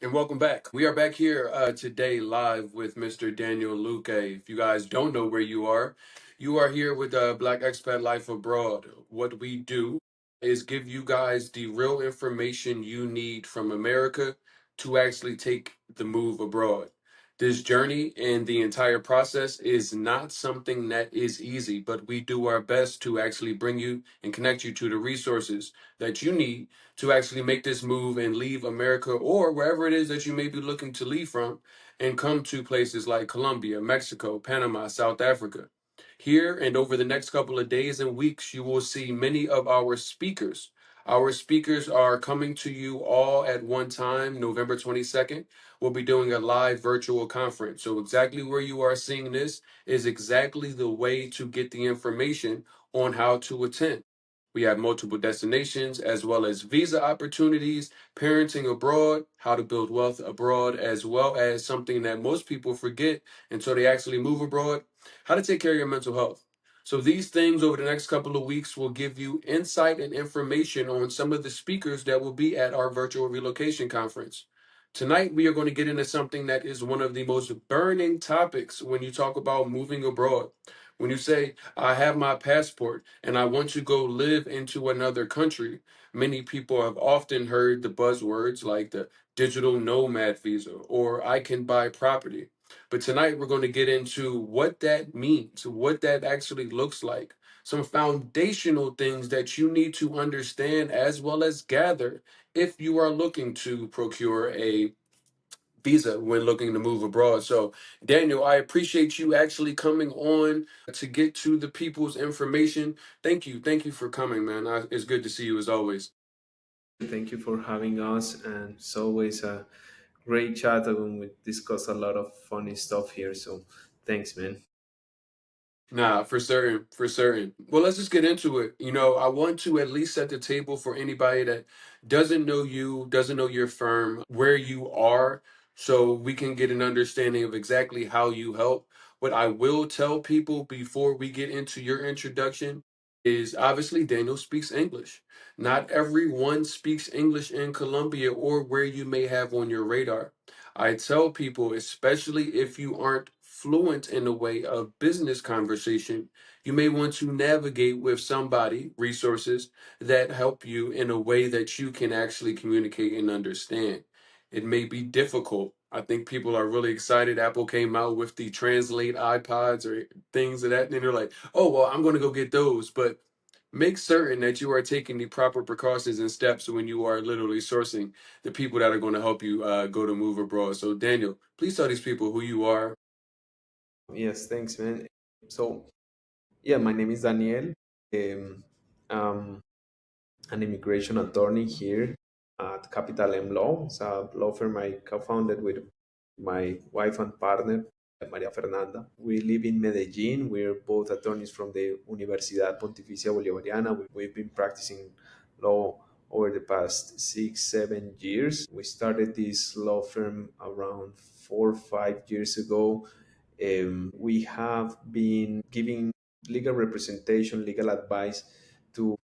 And welcome back. We are back here today live with Mr. Daniel Luque. If you guys don't know where you are here with Black Expat Life Abroad. What we do is give you guys the real information you need from America to actually take the move abroad. This journey and the entire process is not something that is easy, but we do our best to actually bring you and connect you to the resources that you need to actually make this move and leave America or wherever it is that you may be looking to leave from and come to places like Colombia, Mexico, Panama, South Africa. Here and over the next couple of days and weeks, you will see many of our speakers. Our speakers are coming to you all at one time, November 22nd. We'll be doing a live virtual conference. So, exactly where you are seeing this is exactly the way to get the information on how to attend. We have multiple destinations as well as visa opportunities, parenting abroad, how to build wealth abroad, as well as something that most people forget until they actually move abroad, how to take care of your mental health. So, these things over the next couple of weeks will give you insight and information on some of the speakers that will be at our virtual relocation conference. Tonight, we are going to get into something that is one of the most burning topics when you talk about moving abroad. When you say, I have my passport and I want to go live into another country, many people have often heard the buzzwords like the digital nomad visa or I can buy property. But tonight we're going to get into what that means, what that actually looks like, some foundational things that you need to understand as well as gather if you are looking to procure a visa when looking to move abroad. So, Daniel, I appreciate you actually coming on to get to the people's information. Thank you. Thank you for coming, man. It's good to see you as always. Thank you for having us, and it's always a great chat, and we discuss a lot of funny stuff here. So, thanks, man. Nah, for certain, for certain. Well, let's just get into it. I want to at least set the table for anybody that doesn't know you, doesn't know your firm, where you are, so we can get an understanding of exactly how you help. What I will tell people before we get into your introduction is obviously Daniel speaks English. Not everyone speaks English in Colombia or where you may have on your radar. I tell people, especially if you aren't fluent in the way of business conversation, you may want to navigate with somebody, resources that help you in a way that you can actually communicate and understand. It may be difficult. I think people are really excited. Apple came out with the Translate iPods or things of that, and they're like, oh, well, I'm going to go get those. But make certain that you are taking the proper precautions and steps when you are literally sourcing the people that are going to help you go to move abroad. So, Daniel, please tell these people who you are. Yes, thanks, man. So, yeah, my name is Daniel. I'm an immigration attorney here at Capital M Law. It's a law firm I co-founded with my wife and partner, Maria Fernanda. We live in Medellin. We're both attorneys from the Universidad Pontificia Bolivariana. We've been practicing law over the past 6, 7 years. We started this law firm around 4 or 5 years ago. We have been giving legal representation, legal advice to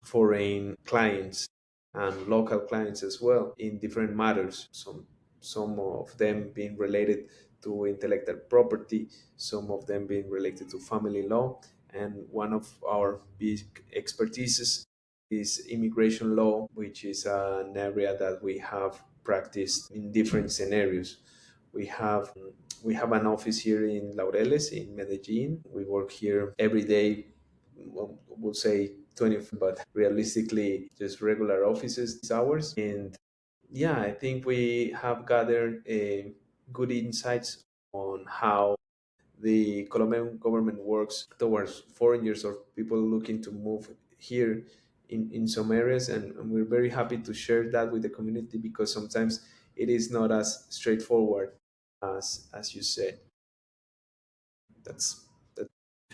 foreign clients and local clients as well in different matters. Some of them being related to intellectual property, some of them being related to family law, and one of our big expertises is immigration law, which is an area that we have practiced in different scenarios. We have we have an office here in Laureles in Medellin. We work here every day. Well, we'll say 20, but realistically, just regular offices hours. And yeah, I think we have gathered good insights on how the Colombian government works towards foreigners or people looking to move here in some areas. And we're very happy to share that with the community because sometimes it is not as straightforward as you said. That's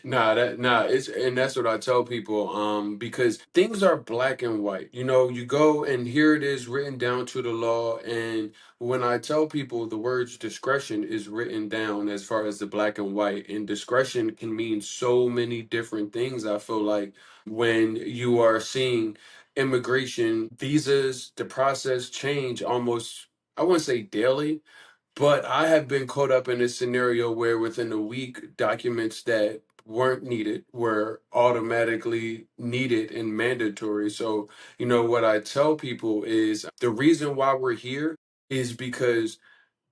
It's and that's what I tell people. Because things are black and white. You go and here it is written down to the law. And when I tell people the words discretion is written down as far as the black and white, and discretion can mean so many different things. I feel like when you are seeing immigration visas, the process change almost I wouldn't say daily, but I have been caught up in a scenario where within a week, documents that weren't needed were automatically needed and mandatory. So, what I tell people is the reason why we're here is because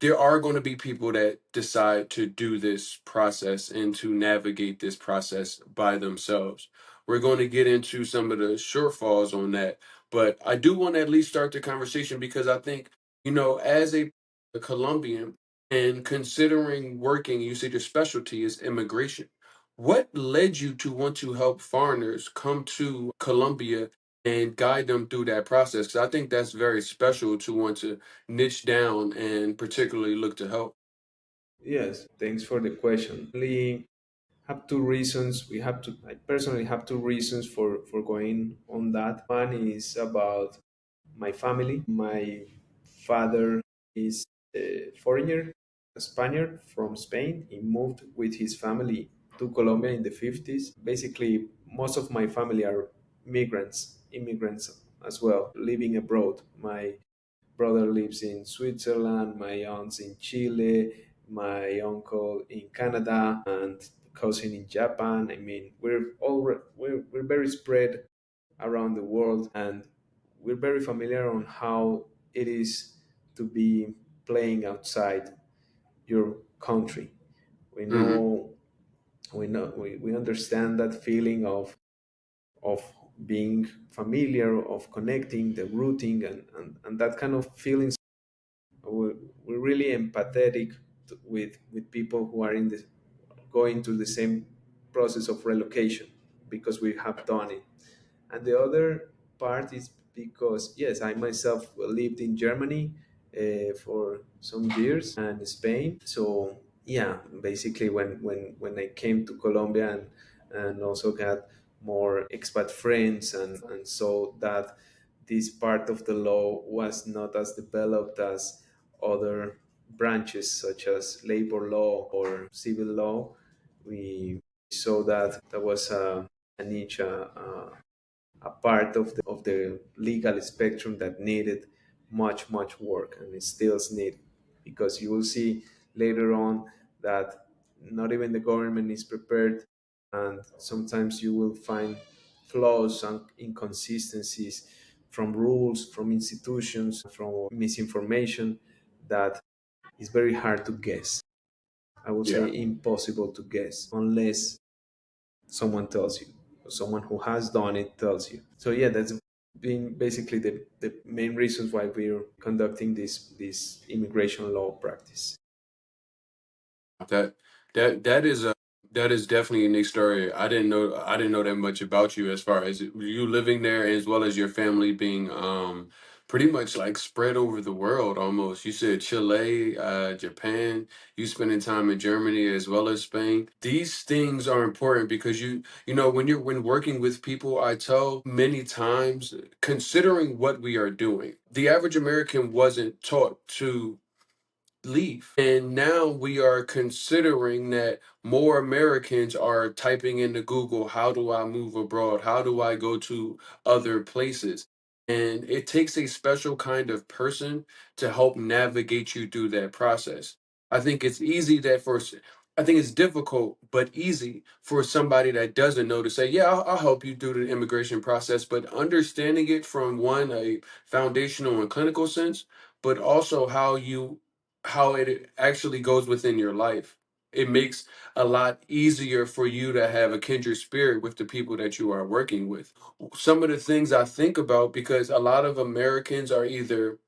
there are going to be people that decide to do this process and to navigate this process by themselves. We're going to get into some of the shortfalls on that, but I do want to at least start the conversation because I think, as a Colombian and considering working, you said your specialty is immigration. What led you to want to help foreigners come to Colombia and guide them through that process? Because I think that's very special to want to niche down and particularly look to help. Yes, thanks for the question. We have two reasons. I personally have two reasons for going on that. One is about my family. My father is a foreigner, a Spaniard from Spain. He moved with his family to Colombia in the 50s. Basically, most of my family are immigrants as well, living abroad. My brother lives in Switzerland, my aunt's in Chile, my uncle in Canada, and cousin in Japan. I mean, we're very spread around the world, and we're very familiar on how it is to be playing outside your country. We Hmm. know we understand that feeling of being familiar, of connecting, the routing, and that kind of feelings. We're really empathetic with people who are going through the same process of relocation because we have done it. And the other part is because, yes, I myself lived in Germany for some years and Spain. So, yeah, basically, when I came to Colombia and also got more expat friends and saw that this part of the law was not as developed as other branches, such as labor law or civil law, we saw that there was a niche, a part of the legal spectrum that needed much work, and it still is needed, because you will see later on that not even the government is prepared, and sometimes you will find flaws and inconsistencies from rules, from institutions, from misinformation that is very hard to guess. I would say Yeah. impossible to guess unless someone tells you, or someone who has done it tells you. So yeah, that's been basically the main reasons why we're conducting this immigration law practice. That that is definitely a unique story. I didn't know that much about you as far as you living there as well as your family being pretty much like spread over the world almost. You said Chile, Japan, you spending time in Germany as well as Spain. These things are important because when working with people, I tell many times considering what we are doing. The average American wasn't taught to leave. And now we are considering that more Americans are typing into Google, how do I move abroad? How do I go to other places? And it takes a special kind of person to help navigate you through that process. I think it's easy that I think it's difficult, but easy for somebody that doesn't know to say, yeah, I'll help you through the immigration process. But understanding it from a foundational and clinical sense, but also how it actually goes within your life. It makes a lot easier for you to have a kindred spirit with the people that you are working with. Some of the things I think about, because a lot of Americans are either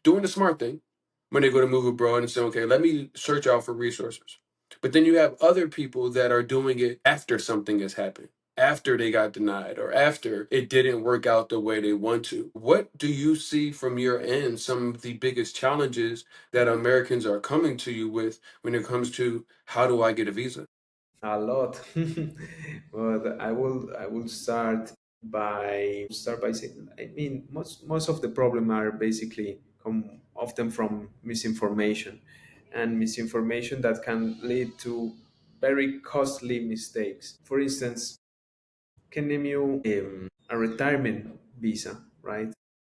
doing the smart thing when they go to move abroad and say, okay, let me search out for resources. But then you have other people that are doing it after something has happened, after they got denied, or after it didn't work out the way they want to. What do you see from your end, some of the biggest challenges that Americans are coming to you with when it comes to how do I get a visa? A lot, but I will start by saying, I mean, most of the problem are basically come often from misinformation, and misinformation that can lead to very costly mistakes. For instance, can name you a retirement visa, right?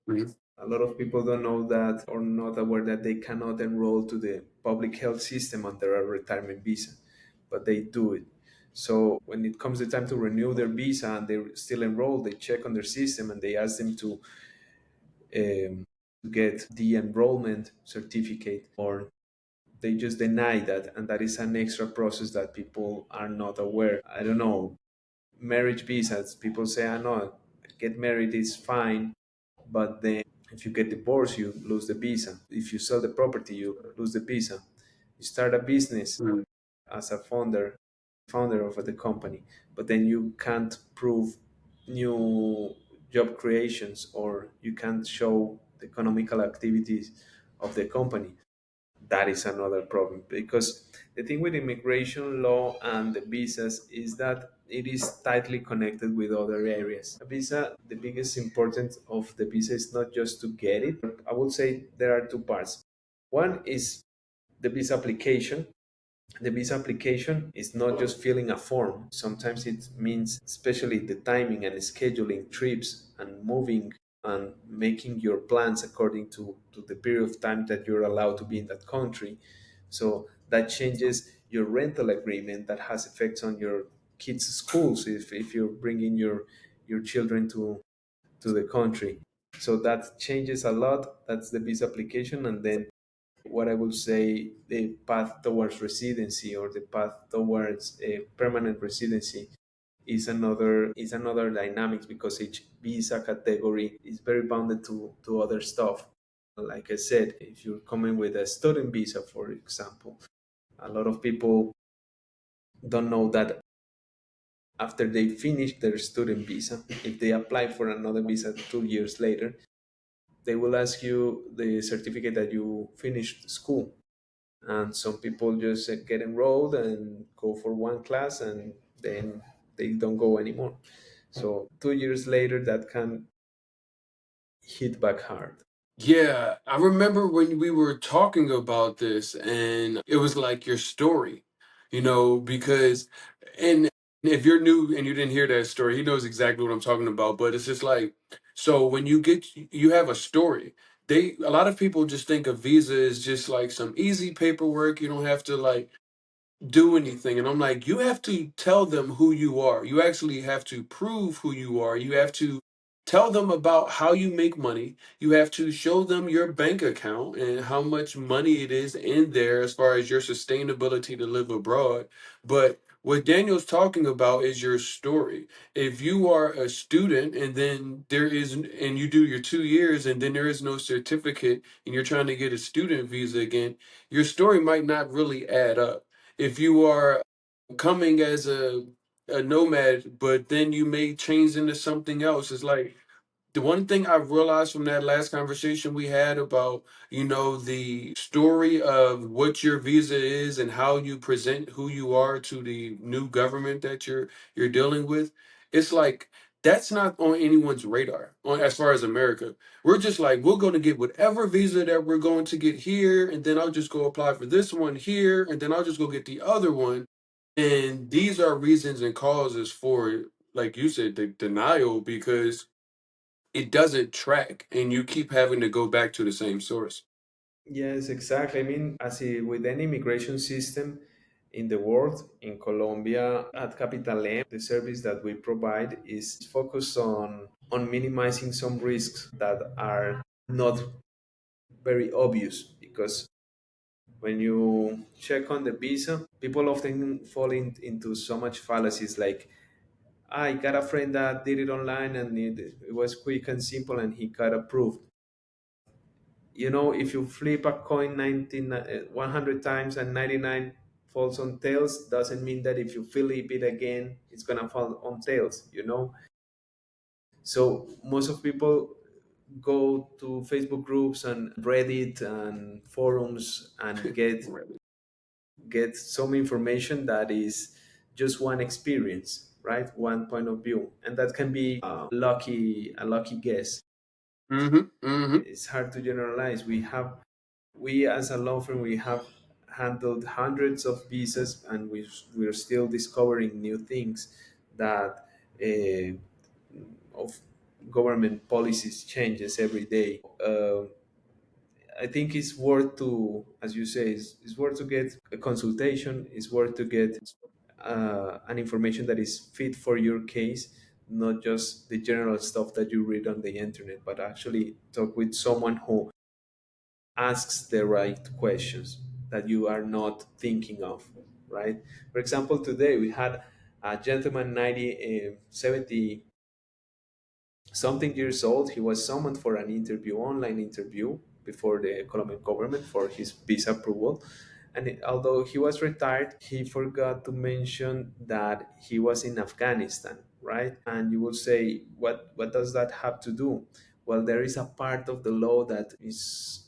Mhm. A lot of people don't know that or not aware that they cannot enroll to the public health system under a retirement visa, but they do it. So when it comes the time to renew their visa and they're still enrolled, they check on their system and they ask them to get the enrollment certificate, or they just deny that, and that is an extra process that people are not aware. I don't know, marriage visas, people say, I know, get married is fine, but then if you get divorced, you lose the visa. If you sell the property, you lose the visa. You start a business Mm. as a founder of the company, but then you can't prove new job creations, or you can't show the economical activities of the company. That is another problem, because the thing with immigration law and the visas is that it is tightly connected with other areas. A visa, the biggest importance of the visa is not just to get it. I would say there are two parts. One is the visa application. The visa application is not just filling a form. Sometimes it means, especially the timing and scheduling trips and moving and making your plans according to the period of time that you're allowed to be in that country. So that changes your rental agreement, that has effects on your kids' schools if you're bringing your children to the country. So that changes a lot. That's the visa application. And then what I would say, the path towards residency or the path towards a permanent residency is another dynamics, because each visa category is very bounded to other stuff. Like I said, if you're coming with a student visa, for example, a lot of people don't know that after they finish their student visa, if they apply for another visa 2 years later, they will ask you the certificate that you finished school. And some people just get enrolled and go for one class, and then they don't go anymore. So 2 years later, that can hit back hard. Yeah, I remember when we were talking about this, and it was like your story, because, and if you're new and you didn't hear that story, he knows exactly what I'm talking about. But it's just like, so when you have a story, a lot of people just think a visa is just like some easy paperwork. You don't have to like do anything. And I'm like, you have to tell them who you are. You actually have to prove who you are. You have to tell them about how you make money. You have to show them your bank account and how much money it is in there as far as your sustainability to live abroad. But what Daniel's talking about is your story. If you are a student and then and you do your 2 years and then there is no certificate and you're trying to get a student visa again, your story might not really add up. If you are coming as a nomad, but then you may change into something else, it's like the one thing I realized from that last conversation we had about, the story of what your visa is and how you present who you are to the new government that you're dealing with, it's like that's not on anyone's radar on as far as America. We're just like, we're going to get whatever visa that we're going to get here, and then I'll just go apply for this one here, and then I'll just go get the other one. And these are reasons and causes for, like you said, the denial because it doesn't track and you keep having to go back to the same source. Yes, exactly. I mean, with any immigration system in the world, in Colombia, at Capital M, the service that we provide is focused on minimizing some risks that are not very obvious, because when you check on the visa, people often fall into so much fallacies like, I got a friend that did it online and it was quick and simple and he got approved. If you flip a coin 100 times and 99 falls on tails, doesn't mean that if you flip it again, it's going to fall on tails. So most of people go to Facebook groups and Reddit and forums and Right. get some information that is just one experience, right? One point of view, and that can be a lucky guess. Mm-hmm. Mm-hmm. It's hard to generalize. We as a law firm, we have handled hundreds of visas, and we're still discovering new things that of government policies changes every day. I think it's worth to, as you say, it's worth to get a consultation. It's worth to get an information that is fit for your case, not just the general stuff that you read on the internet, but actually talk with someone who asks the right questions that you are not thinking of, right? For example, today we had a gentleman, 70 something years old. He was summoned for an interview, online interview, before the Colombian government for his visa approval. And although he was retired, he forgot to mention that he was in Afghanistan, right? And you will say, what does that have to do? Well, there is a part of the law that is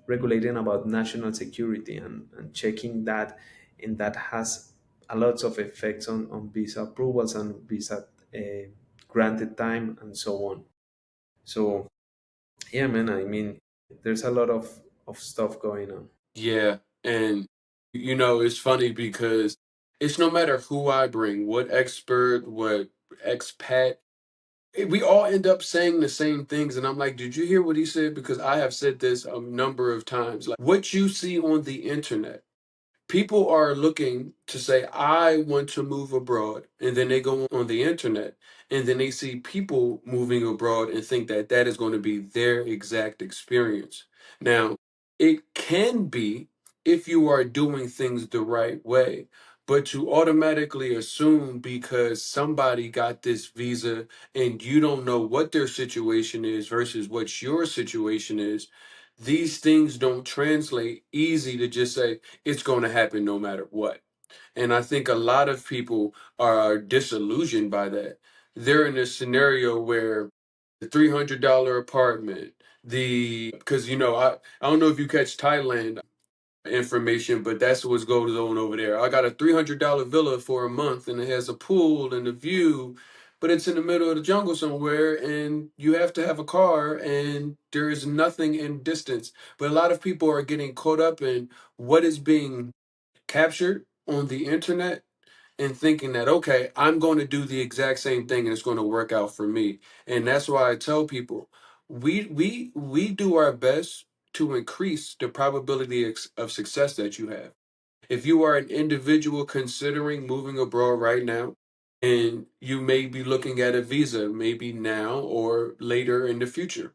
regulating about national security, and checking that, and that has a lot of effects on visa approvals and visa granted time and so on. So yeah, man, I mean, there's a lot of stuff going on. Yeah, and it's funny because it's no matter who I bring, what expert, what expat, we all end up saying the same things. And I'm like, did you hear what he said? Because I have said this a number of times. Like, what you see on the internet, people are looking to say, I want to move abroad. And then they go on the internet and then they see people moving abroad and think that that is going to be their exact experience. Now, it can be if you are doing things the right way. But to automatically assume because somebody got this visa and you don't know what their situation is versus what your situation is, these things don't translate easy to just say, it's going to happen no matter what. And I think a lot of people are disillusioned by that. They're in a scenario where the $300 apartment, because I don't know if you catch Thailand information, but that's what's going on over there. I got a $300 villa for a month and it has a pool and a view, but it's in the middle of the jungle somewhere and you have to have a car and there is nothing in distance. But a lot of people are getting caught up in what is being captured on the internet and thinking that, okay, I'm going to do the exact same thing and it's going to work out for me. And that's why I tell people, we do our best to increase the probability of success that you have. If you are an individual considering moving abroad right now, and you may be looking at a visa maybe now or later in the future,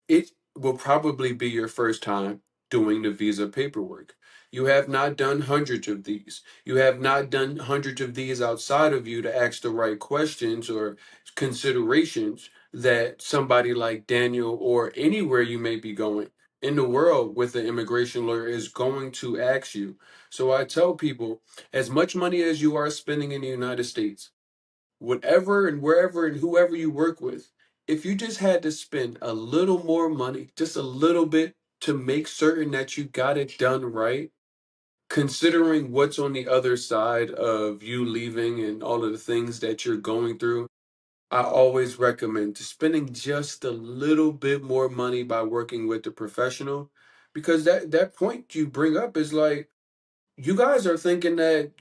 it will probably be your first time doing the visa paperwork. You have not done hundreds of these. You have not done hundreds of these outside of you to ask the right questions or considerations that somebody like Daniel or anywhere you may be going in the world with an immigration lawyer is going to ask you. So I tell people, as much money as you are spending in the United States, whatever and wherever and whoever you work with, if you just had to spend a little more money, just a little bit to make certain that you got it done right, considering what's on the other side of you leaving and all of the things that you're going through, I always recommend to spending just a little bit more money by working with a professional because that point you bring up is like you guys are thinking that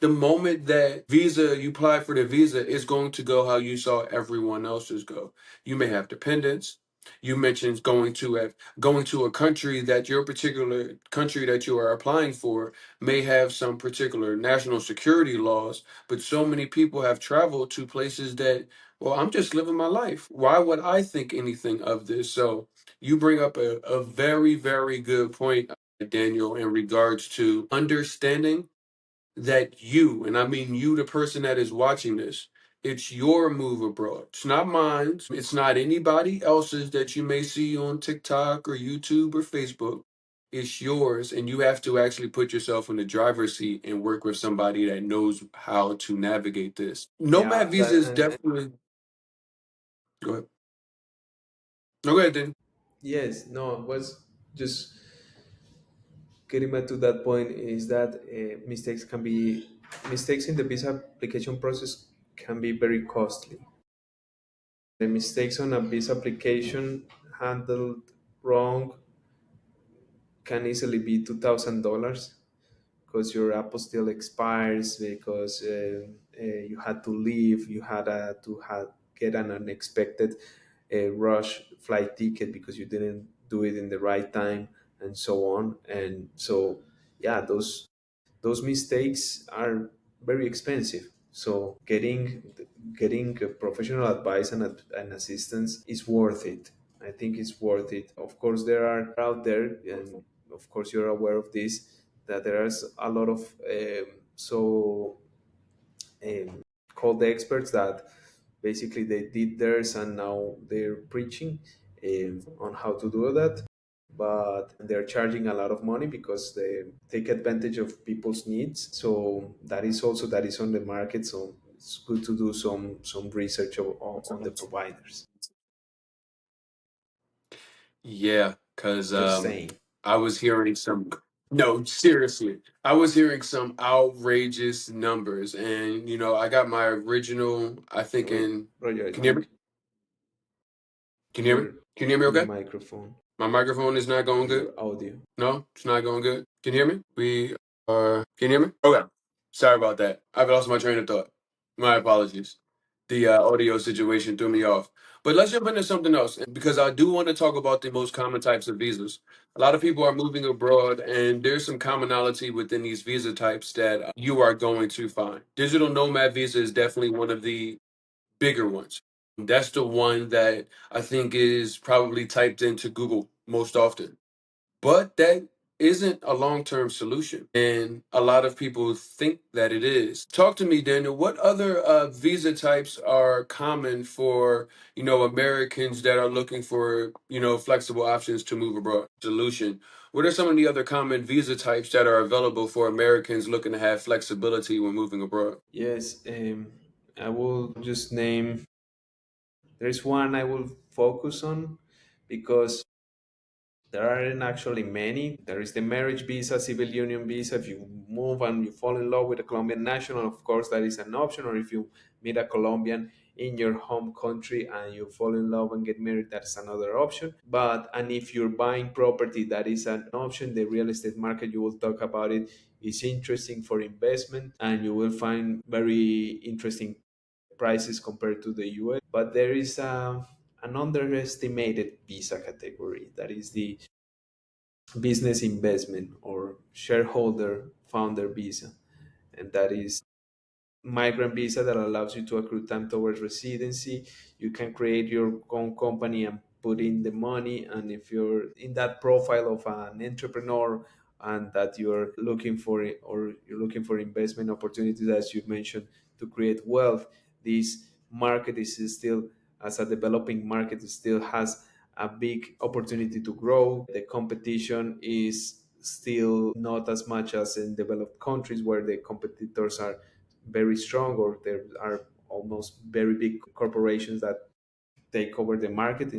the moment that visa you apply for the visa is going to go how you saw everyone else's go. You may have dependents. You mentioned going to a country that your particular country that you are applying for may have some particular national security laws, but so many people have traveled to places that, well, I'm just living my life. Why would I think anything of this? So you bring up a very, very good point, Daniel, in regards to understanding that you, and I mean you, the person that is watching this, it's your move abroad. It's not mine. It's not anybody else's that you may see on TikTok or YouTube or Facebook. It's yours, and you have to actually put yourself in the driver's seat and work with somebody that knows how to navigate this. Nomad Yeah, visa that is and definitely. Go ahead. No, go ahead, then. yes, no, it was just getting back to that point, is that mistakes in the visa application process can be very costly. The mistakes on a visa application handled wrong can easily be $2,000, because your apostille expires, because you had to leave, you had get an unexpected rush flight ticket because you didn't do it in the right time, and so on. And so, yeah, those mistakes are very expensive. So getting professional advice and assistance is worth it. I think it's worth it. Of course, there are out there, and of course you're aware of this, that there is a lot of um, called experts that basically they did theirs and now they're preaching on how to do that, but they're charging a lot of money because they take advantage of people's needs. So that is on the market. So it's good to do some research on the providers. Yeah, because Just saying. I was hearing some, no, seriously, I was hearing some outrageous numbers. And, I got my original, I think Wait, in, Roger, I can you hear me? think Can you hear me? Can you hear me your okay? microphone My microphone is not going or good. your audio. No, it's not going good. Can you hear me? Can you hear me? Okay. Sorry about that. I've lost my train of thought. My apologies. The audio situation threw me off. But let's jump into something else because I do want to talk about the most common types of visas. A lot of people are moving abroad, and there's some commonality within these visa types that you are going to find. Digital nomad visa is definitely one of the bigger ones. That's the one that I think is probably typed into Google most often. But that isn't a long-term solution. And a lot of people think that it is. Talk to me, Daniel. What other visa types are common for, Americans that are looking for, flexible options to move abroad? Solution. What are some of the other common visa types that are available for Americans looking to have flexibility when moving abroad? Yes, I will just name. There's one I will focus on because there aren't actually many. There is the marriage visa, civil union visa. If you move and you fall in love with a Colombian national, of course, that is an option. Or if you meet a Colombian in your home country and you fall in love and get married, that's another option. And if you're buying property, that is an option. The real estate market, you will talk about it, is interesting for investment, and you will find very interesting prices compared to the US. But there is an underestimated visa category, that is the business investment or shareholder founder visa. And that is migrant visa that allows you to accrue time towards residency. You can create your own company and put in the money. And if you're in that profile of an entrepreneur and that you're looking for it, or you're looking for investment opportunities, as you mentioned, to create wealth, this market is still, as a developing market, it still has a big opportunity to grow. The competition is still not as much as in developed countries where the competitors are very strong, or there are almost very big corporations that take over the market.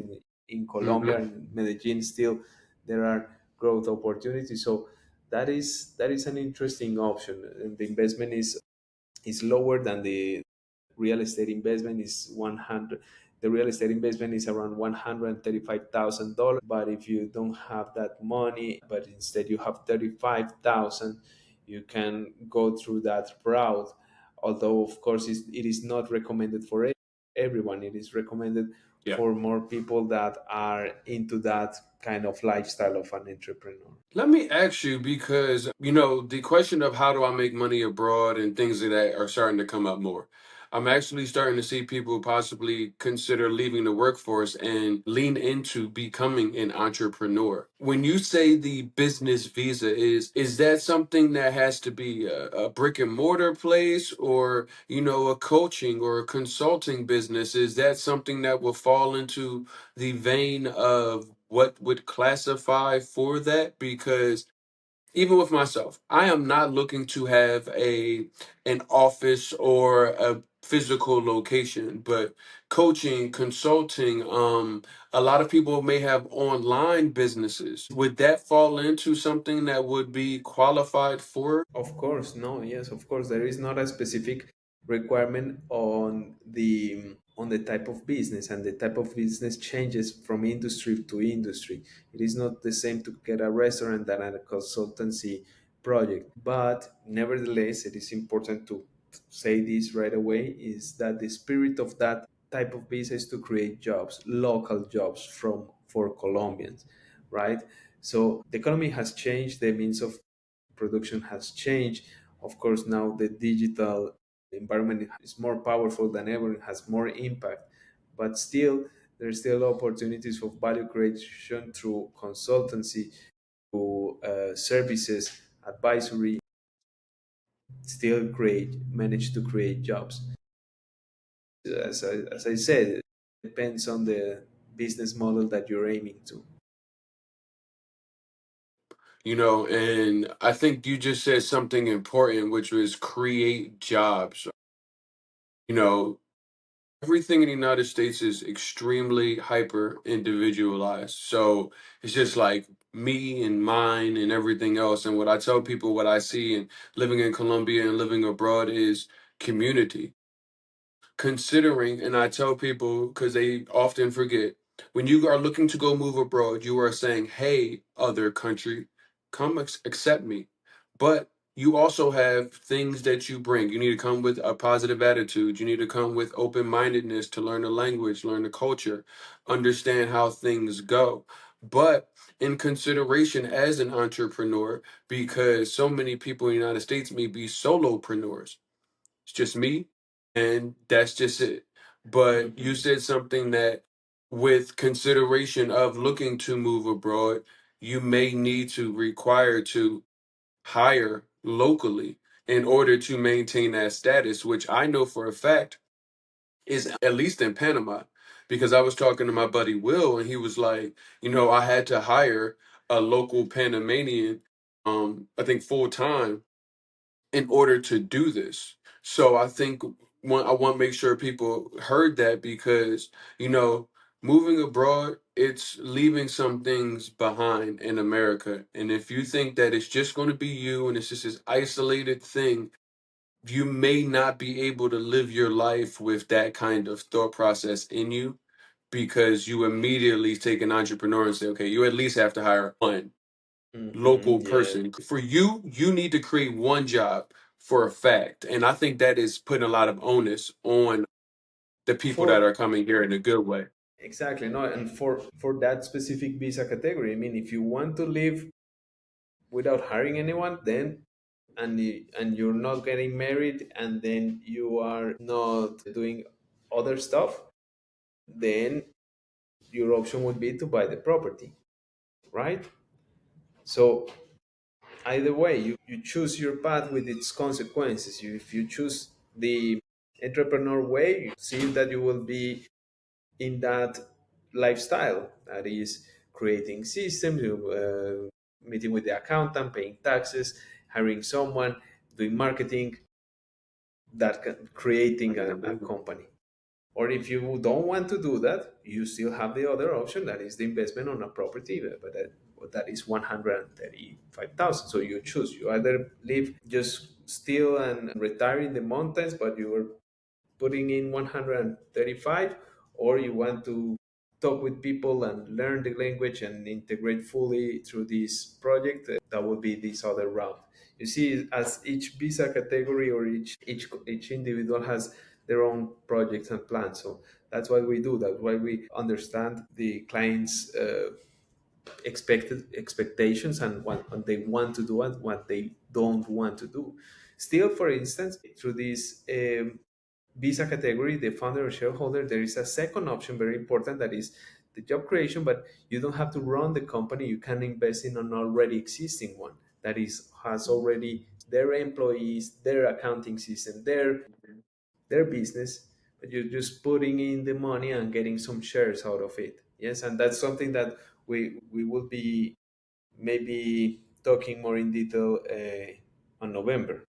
In Colombia Hmm. and Medellín, still there are growth opportunities. So that is an interesting option, and the investment is lower than the real estate investment. Is 100 The real estate investment is around $135,000. But if you don't have that money, but instead you have 35,000, you can go through that route. Although of course it is not recommended for everyone. It is recommended Yeah. for more people that are into that kind of lifestyle of an entrepreneur. Let me ask you because, the question of how do I make money abroad and things of that are starting to come up more. I'm actually starting to see people possibly consider leaving the workforce and lean into becoming an entrepreneur. When you say the business visa is that something that has to be a brick and mortar place or, a coaching or a consulting business? Is that something that will fall into the vein of what would classify for that? Because even with myself, I am not looking to have an office or a physical location, but coaching, consulting, a lot of people may have online businesses. Would that fall into something that would be qualified for? Of course, no, yes, of course. There is not a specific requirement on the type of business, and the type of business changes from industry to industry. It is not the same to get a restaurant than a consultancy project. But nevertheless, it is important to say this right away, is that the spirit of that type of visa is to create jobs, local jobs from for Colombians, right? So the economy has changed, the means of production has changed. Of course, now the digital environment is more powerful than ever and has more impact. But still, there's still opportunities for value creation through consultancy, through services, advisory, still manage to create jobs. As I said, it depends on the business model that you're aiming to. And I think you just said something important, which was create jobs. You know, everything in the United States is extremely hyper individualized. So it's just like me and mine and everything else. And what I tell people, what I see and living in Colombia and living abroad is community. Considering, and I tell people because they often forget, when you are looking to go move abroad, you are saying, hey, other country, come accept me. But you also have things that you bring. You need to come with a positive attitude. You need to come with open mindedness to learn the language, learn the culture, understand how things go. But in consideration as an entrepreneur, because so many people in the United States may be solopreneurs, it's just me, and that's just it. But you Mhm. said something that, with consideration of looking to move abroad, you may need to require to hire locally in order to maintain that status, which I know for a fact is at least in Panama. Because I was talking to my buddy Will, and he was like, I had to hire a local Panamanian, I think full time in order to do this. So I think I want to make sure people heard that because, you know, moving abroad, it's leaving some things behind in America. And if you think that it's just going to be you and it's just this isolated thing, you may not be able to live your life with that kind of thought process in you because you immediately take an entrepreneur and say, okay, you at least have to hire one local Yeah. person. For you, you need to create one job for a fact. And I think that is putting a lot of onus on the people that For are coming here in a good way. exactly no, and for that specific visa category, I mean, if you want to live without hiring anyone, then and you're not getting married, and then you are not doing other stuff, then your option would be to buy the property, right? So either way, you choose your path with its consequences. If you choose the entrepreneur way, you see that you will be in that lifestyle that is creating systems, meeting with the accountant, paying taxes, hiring someone, doing marketing, creating a company. Or if you don't want to do that, you still have the other option, that is the investment on a property, but that is 135,000. So you choose. You either live just still and retire in the mountains, but you are putting in 135, or you want to talk with people and learn the language and integrate fully through this project, that would be this other route. You see, as each visa category or each individual has their own projects and plans. So that's why we do. That's why we understand the clients' expected expectations and what they want to do and what they don't want to do. Still, for instance, through this visa category, the founder or shareholder, there is a second option, very important, that is the job creation. But you don't have to run the company. You can invest in an already existing one that is has already their employees, their accounting system, their business, but you're just putting in the money and getting some shares out of it. Yes, and that's something that we will be maybe talking more in detail on November.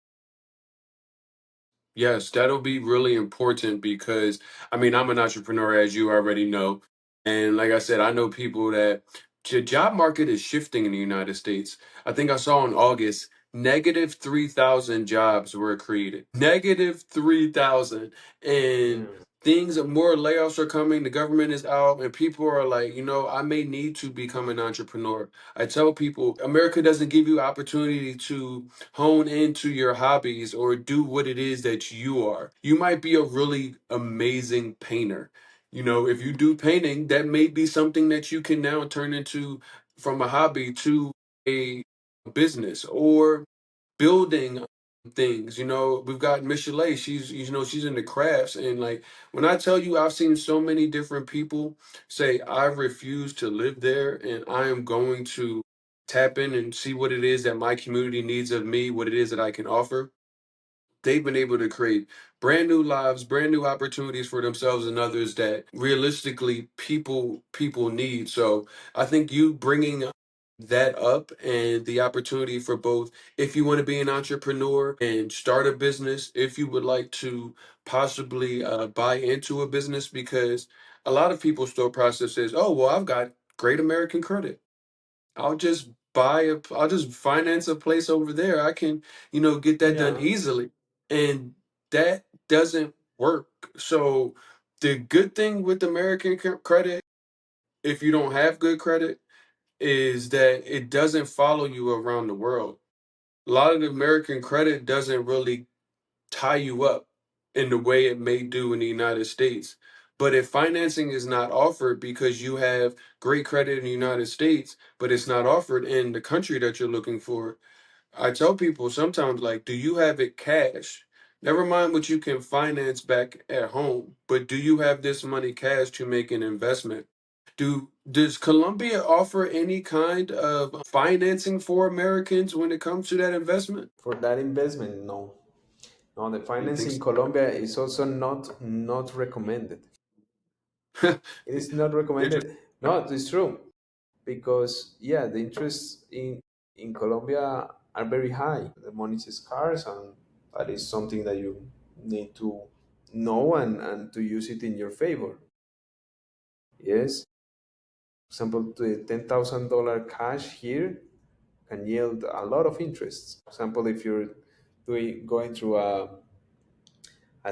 Yes, that'll be really important because I mean, I'm an entrepreneur, as you already know. And like I said, I know people that the job market is shifting in the United States. I think I saw in August, negative 3,000 jobs were created. Negative 3,000. And Yeah. things more layoffs are coming, the government is out, and people are like, I may need to become an entrepreneur. I tell people America doesn't give you opportunity to hone into your hobbies or do what it is that you are. You might be a really amazing painter. If you do painting, that may be something that you can now turn into from a hobby to a business, or building things. We've got Michelet. She's in the crafts, and like when I tell you, I've seen so many different people say, "I refuse to live there, and I am going to tap in and see what it is that my community needs of me, what it is that I can offer." They've been able to create brand new lives, brand new opportunities for themselves and others that realistically people need. So I think you bringing that up and the opportunity for both, if you want to be an entrepreneur and start a business, if you would like to possibly buy into a business, because a lot of people's thought process is, oh, well, I've got great American credit. I'll just finance a place over there. I can, get that done Yeah, easily. And that doesn't work. So the good thing with American credit, if you don't have good credit, is that it doesn't follow you around the world. A lot of the American credit doesn't really tie you up in the way it may do in the United States. But if financing is not offered because you have great credit in the United States, but it's not offered in the country that you're looking for, I tell people sometimes, like, do you have it cash? Never mind what you can finance back at home, but do you have this money cash to make an investment? Does Colombia offer any kind of financing for Americans when it comes to that investment? for that investment, no. No, the You think financing in so? Colombia is also not recommended. It is not recommended. Interesting. No, it's true because yeah, the interests in Colombia are very high. The money is scarce, and that is something that you need to know and to use it in your favor. Yes, for example, the $10,000 cash here can yield a lot of interest. For example, if you're going through a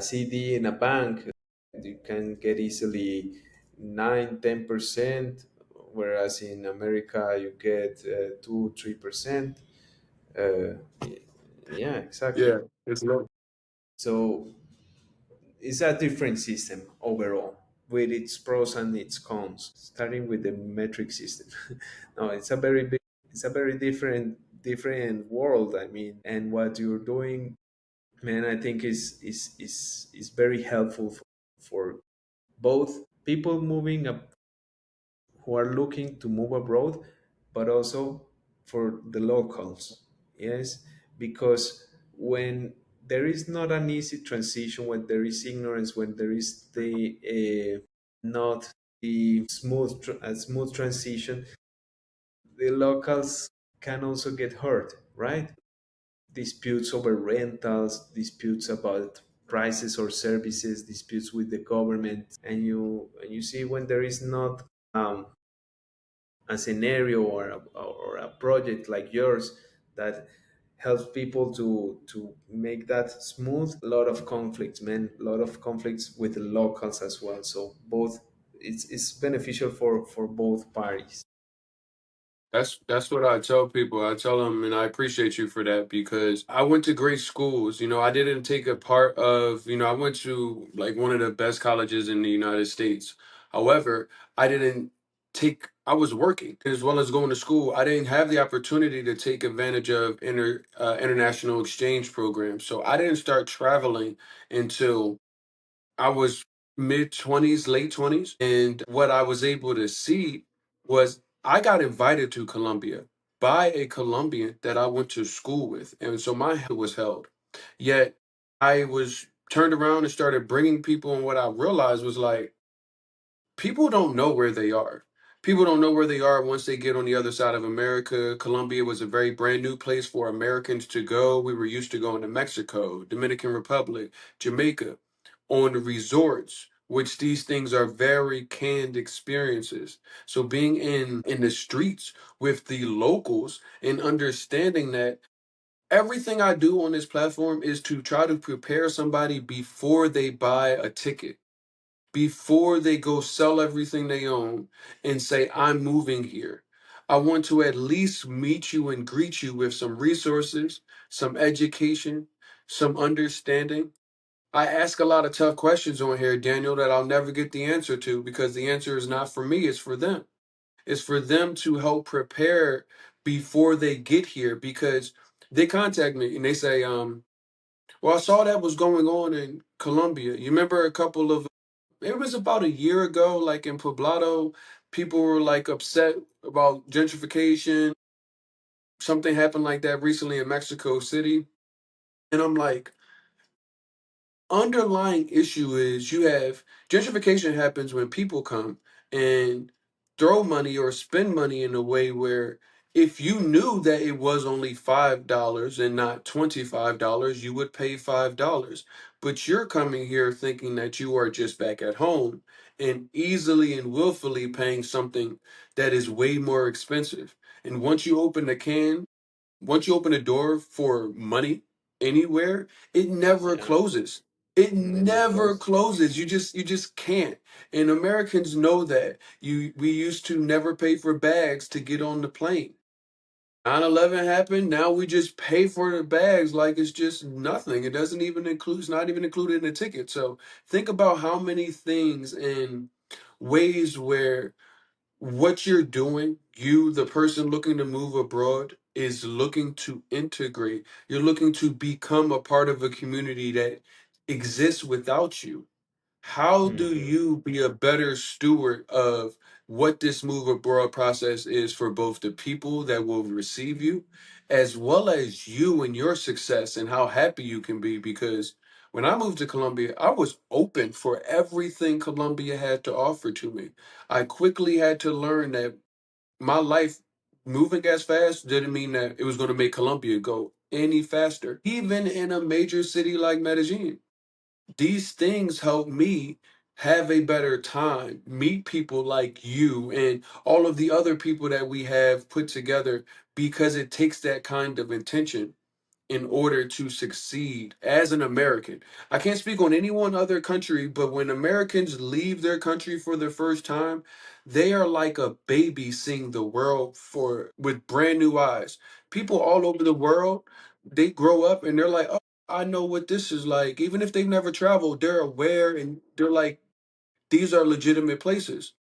CD in a bank, you can get easily 9, 10%, whereas in America you get 2, 3%. Uh, yeah, Yeah, exactly. it's low. So it's a different system overall with its pros and its cons, starting with the metric system. No, it's a very different world. I mean, and what you're doing, man, I think is very helpful for both people moving up who are looking to move abroad, but also for the locals. Yes, because when there is not an easy transition, when there is ignorance, when there is the not the a smooth transition, the locals can also get hurt, right? Disputes over rentals, disputes about prices or services, disputes with the government, and you see when there is not a scenario or a project like yours that helps people to make that smooth. A lot of conflicts, man, a lot of conflicts with the locals as well. So both, it's beneficial for both parties. That's what I tell people. I tell them, and I appreciate you for that, because I went to great schools. I didn't take a part of, I went to like one of the best colleges in the United States. However, I didn't I was working as well as going to school. I didn't have the opportunity to take advantage of international exchange programs. So I didn't start traveling until I was mid 20s, late 20s. And what I was able to see was I got invited to Colombia by a Colombian that I went to school with. And so my hand was held. Yet I was turned around and started bringing people. And what I realized was like, people don't know where they are. People don't know where they are once they get on the other side of America. Colombia was a very brand new place for Americans to go. We were used to going to Mexico, Dominican Republic, Jamaica, on the resorts, which these things are very canned experiences. So being in the streets with the locals and understanding that everything I do on this platform is to try to prepare somebody before they buy a ticket. before they go sell everything they own and say, I'm moving here. I want to at least meet you and greet you with some resources, some education, some understanding. I ask a lot of tough questions on here, Daniel, that I'll never get the answer to because the answer is not for me, it's for them. It's for them to help prepare before they get here because they contact me and they say, well, I saw that was going on in Colombia. You remember a couple of, it was about a year ago, like in Poblado, people were like upset about gentrification. Something happened like that recently in Mexico City. And I'm like, underlying issue is you have gentrification happens when people come and throw money or spend money in a way where if you knew that it was only $5 and not $25, you would pay $5. But you're coming here thinking that you are just back at home and easily and willfully paying something that is way more expensive. And once you open a door for money anywhere, it never Yeah, closes. It never never close. closes. You just can't. And Americans know that. We used to never pay for bags to get on the plane. 9/11 happened. Now we just pay for the bags like it's just nothing. It doesn't even include, it's not even included in the ticket. So think about how many things and ways where what you're doing, you, the person looking to move abroad, is looking to integrate. You're looking to become a part of a community that exists without you. How do Mhm. you be a better steward of what this move abroad process is for both the people that will receive you, as well as you and your success and how happy you can be? Because when I moved to Colombia, I was open for everything Colombia had to offer to me. I quickly had to learn that my life moving as fast didn't mean that it was going to make Colombia go any faster, even in a major city like Medellin. These things help me have a better time, meet people like you and all of the other people that we have put together because it takes that kind of intention in order to succeed as an American. I can't speak on any one other country, but when Americans leave their country for the first time, they are like a baby seeing the world for with brand new eyes. People all over the world, they grow up and they're like, "Oh, I know what this is like." Even if they've never traveled, they're aware and they're like, "These are legitimate places."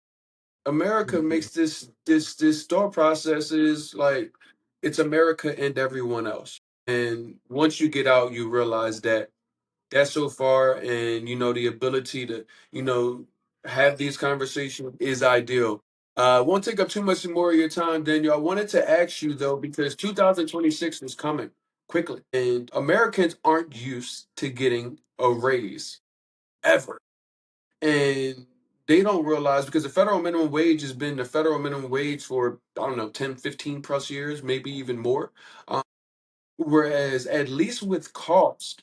America Mhm. makes this thought process is like it's America and everyone else. And once you get out, you realize that that's so far, and the ability to have these conversations is ideal. I won't take up too much more of your time, Daniel. I wanted to ask you though because 2026 is coming quickly, and Americans aren't used to getting a raise ever. And they don't realize because the federal minimum wage has been the federal minimum wage for, I don't know, 10, 15 plus years, maybe even more. Um, Whereas, at least with cost,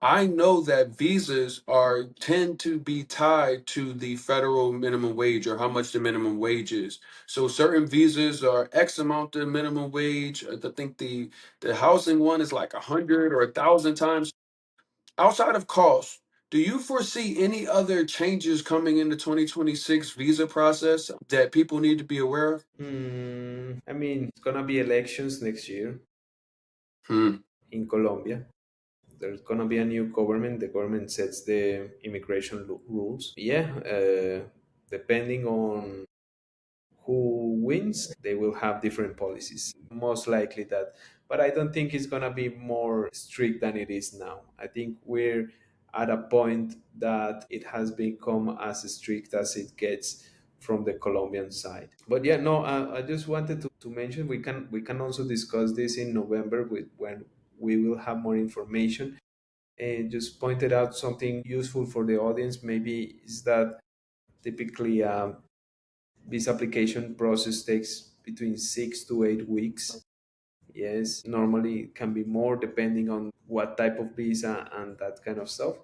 I know that visas are tend to be tied to the federal minimum wage or how much the minimum wage is. So certain visas are X amount of minimum wage. I think the housing one is like 100 or 1,000 times. Outside of cost, do you foresee any other changes coming in the 2026 visa process that people need to be aware of? I mean, it's gonna be elections next year Hmm. in Colombia. There's gonna be a new government. The government sets the immigration rules. Yeah, depending on who wins, they will have different policies. Most likely that, but I don't think it's gonna be more strict than it is now. I think we're at a point that it has become as strict as it gets from the Colombian side. But yeah, no, I just wanted to mention we can also discuss this in November with when we will have more information and just pointed out something useful for the audience. Maybe is that typically this application process takes between 6 to 8 weeks. Yes, normally it can be more depending on what type of visa and that kind of stuff.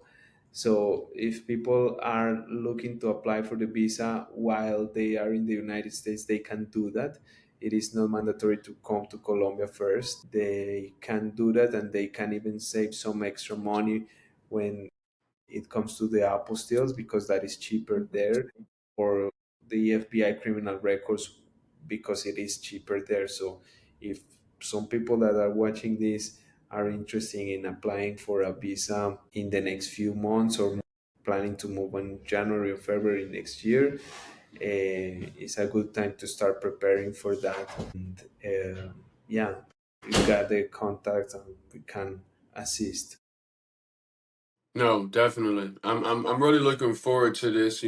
So if people are looking to apply for the visa while they are in the United States, they can do that. It is not mandatory to come to Colombia first. They can do that and they can even save some extra money when it comes to the apostilles because that is cheaper there, or the FBI criminal records because it is cheaper there. So if some people that are watching this are interested in applying for a visa in the next few months or planning to move in January or February next year, it's a good time to start preparing for that. And yeah, we got the contacts and we can assist. No, definitely. I'm really looking forward to this.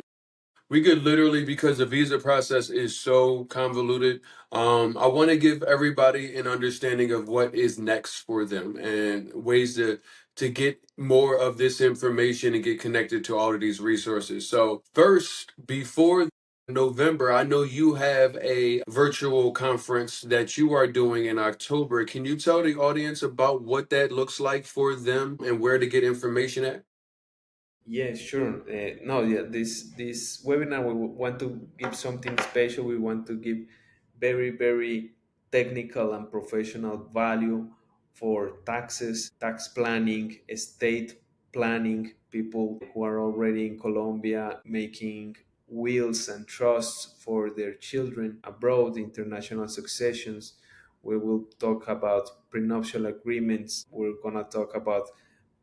We could literally, because the visa process is so convoluted, I want to give everybody an understanding of what is next for them and ways to get more of this information and get connected to all of these resources. So first, before November, I know you have a virtual conference that you are doing in October. Can you tell the audience about what that looks like for them and where to get information at? Yeah, sure. No, yeah, this webinar we want to give something special. We want to give very technical and professional value for taxes, tax planning, estate planning. People who are already in Colombia making wills and trusts for their children abroad, international successions. We will talk about prenuptial agreements. We're gonna talk about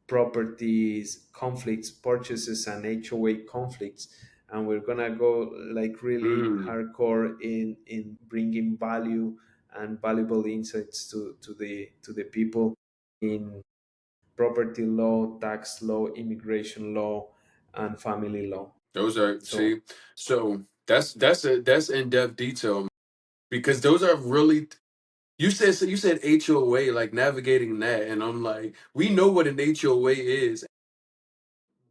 properties conflicts, purchases, and HOA conflicts. And we're gonna go like really Mm, hardcore in bringing value and valuable insights to the people in property law, tax law, immigration law, and family law. those are, So see, so that's in-depth detail because those are really, you said HOA, like navigating that, and I'm like, we know what an HOA is.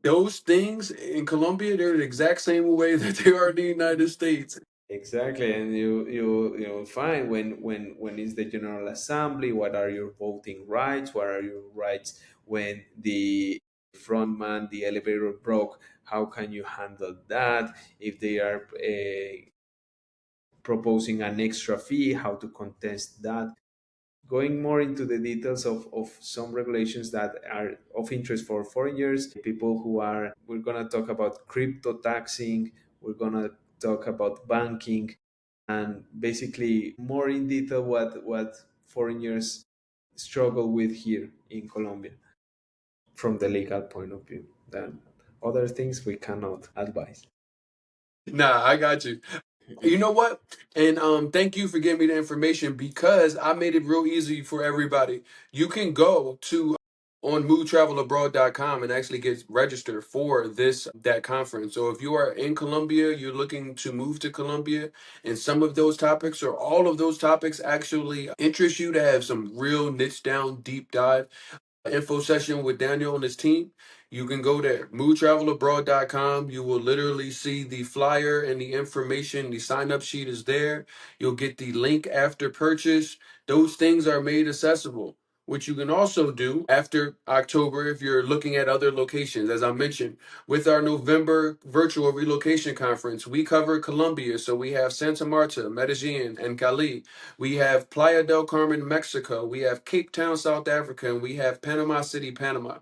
Those things in Colombia, they're the exact same way that they are in the United States. exactly, and you'll find when is the General Assembly, what are your voting rights, what are your rights when the front man, the elevator broke, how can you handle that? If they are proposing an extra fee, how to contest that? Going more into the details of some regulations that are of interest for foreigners, people who are, we're going to talk about crypto taxing, we're going to talk about banking, and basically more in detail what foreigners struggle with here in Colombia from the legal point of view. Then other things we cannot advise. Nah, I got you. You know what? And thank you for giving me the information because I made it real easy for everybody. You can go to on movetravelabroad.com and actually get registered for this that conference. So if you are in Colombia, you're looking to move to Colombia, and some of those topics or all of those topics actually interest you to have some real niche down deep dive info session with Daniel and his team, you can go there, movetravelabroad.com. You will literally see the flyer and the information. The sign up sheet is there. You'll get the link after purchase. Those things are made accessible. What you can also do after October, if you're looking at other locations, as I mentioned, with our November virtual relocation conference, we cover Colombia. So we have Santa Marta, Medellin, and Cali. We have Playa del Carmen, Mexico. We have Cape Town, South Africa, and we have Panama City, Panama.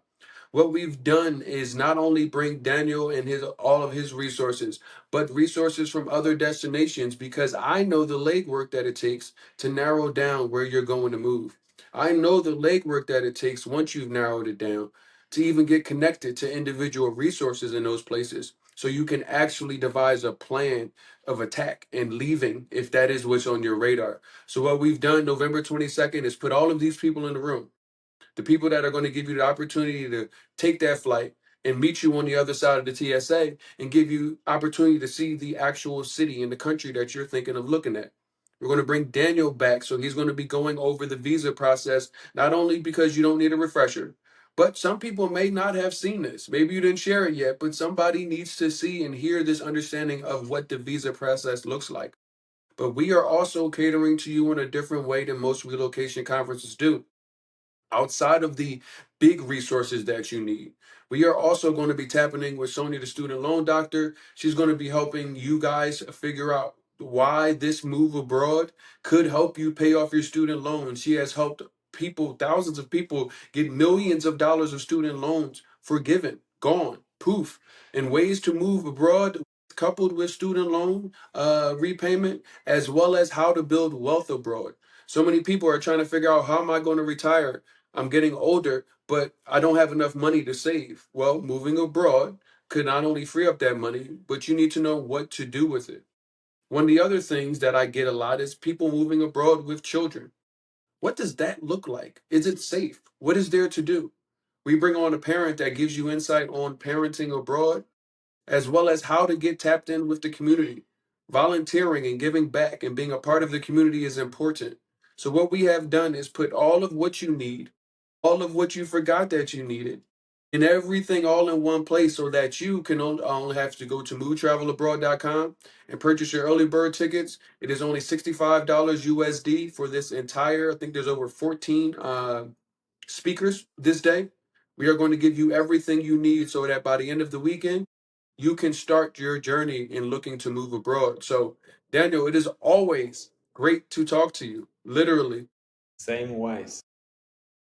What we've done is not only bring Daniel and his all of his resources, but resources from other destinations because I know the legwork that it takes to narrow down where you're going to move. I know the legwork that it takes once you've narrowed it down to even get connected to individual resources in those places. So you can actually devise a plan of attack and leaving if that is what's on your radar. So what we've done November 22nd is put all of these people in the room, the people that are going to give you the opportunity to take that flight and meet you on the other side of the TSA and give you opportunity to see the actual city and the country that you're thinking of looking at. We're going to bring Daniel back, so he's going to be going over the visa process, not only because you don't need a refresher, but some people may not have seen this. Maybe you didn't share it yet, but somebody needs to see and hear this understanding of what the visa process looks like. But we are also catering to you in a different way than most relocation conferences do. Outside of the big resources that you need, we are also going to be tapping in with Sonia, the student loan doctor. She's going to be helping you guys figure out why this move abroad could help you pay off your student loans. She has helped people, thousands of people, get millions of dollars of student loans forgiven, gone. poof. And ways to move abroad coupled with student loan repayment, as well as how to build wealth abroad. So many people are trying to figure out, how am I going to retire? I'm getting older, but I don't have enough money to save. Well, moving abroad could not only free up that money, but you need to know what to do with it. One of the other things that I get a lot is people moving abroad with children. What does that look like? Is it safe? What is there to do? We bring on a parent that gives you insight on parenting abroad, as well as how to get tapped in with the community. Volunteering and giving back and being a part of the community is important. So, what we have done is put all of what you need, all of what you forgot that you needed, and everything all in one place so that you can only have to go to movetravelabroad.com and purchase your early bird tickets. It is only $65 USD for this entire, I think there's over 14 speakers this day. We are going to give you everything you need so that by the end of the weekend, you can start your journey in looking to move abroad. So, Daniel, it is always great to talk to you, literally. Same wise.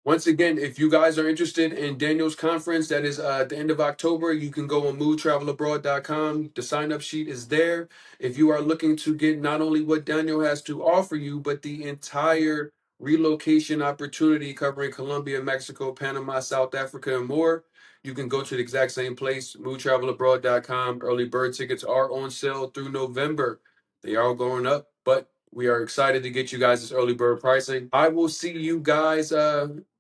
Once again, if you guys are interested in Daniel's conference, that is at the end of October, you can go on movetravelabroad.com. The sign up sheet is there. If you are looking to get not only what Daniel has to offer you, but the entire relocation opportunity covering Colombia, Mexico, Panama, South Africa, and more, you can go to the exact same place, movetravelabroad.com. Early bird tickets are on sale through November. They are going up, but we are excited to get you guys this early bird pricing. I will see you guys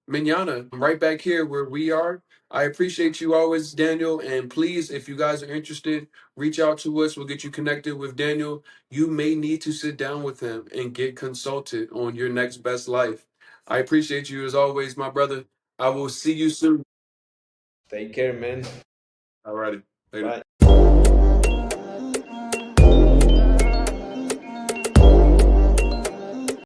Manana, right back here where we are. I appreciate you always, Daniel. And please, if you guys are interested, reach out to us. We'll get you connected with Daniel. You may need to sit down with him and get consulted on your next best life. I appreciate you as always, my brother. I will see you soon. Take care, man. Alrighty. Later. Bye.